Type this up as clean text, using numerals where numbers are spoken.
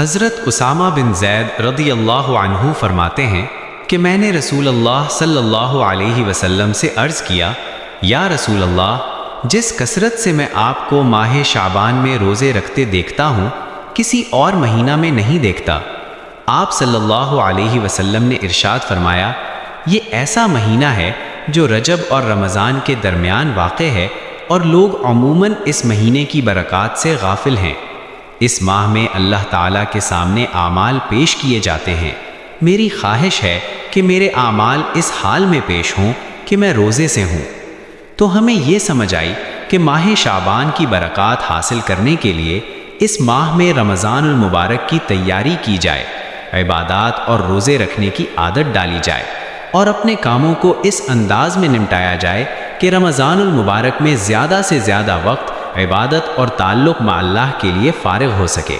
हज़रत उसामा बिन ज़ैद रज़ियल्लाहु अन्हु फरमाते हैं कि मैंने रसूल अल्लाह सल्लल्लाहु अलैहि वसल्लम से अर्ज़ किया, या रसूल अल्लाह, जिस कसरत से मैं आपको माह शाबान में रोज़े रखते देखता हूँ, किसी और महीना में नहीं देखता। आप सल्लल्लाहु अलैहि वसल्लम ने इरशाद फरमाया, ये ऐसा महीना है जो रजब और रमज़ान के दरमियान वाक़े है और लोग अमूमन इस महीने की बरक़ात से गाफिल हैं। इस माह में अल्लाह ताला के सामने आमाल पेश किए जाते हैं। मेरी ख्वाहिश है कि मेरे आमाल इस हाल में पेश हों कि मैं रोज़े से हूँ। तो हमें ये समझ आई कि माह शाबान की बरक़ात हासिल करने के लिए इस माह में रमज़ानुल मुबारक की तैयारी की जाए, इबादात और रोज़े रखने की आदत डाली जाए और अपने कामों को इस अंदाज में निपटाया जाए कि रमज़ानुल मुबारक में ज़्यादा से ज़्यादा वक्त इबादत और ताल्लुक़ मा अल्लाह के लिए फ़ारिग़ हो सके।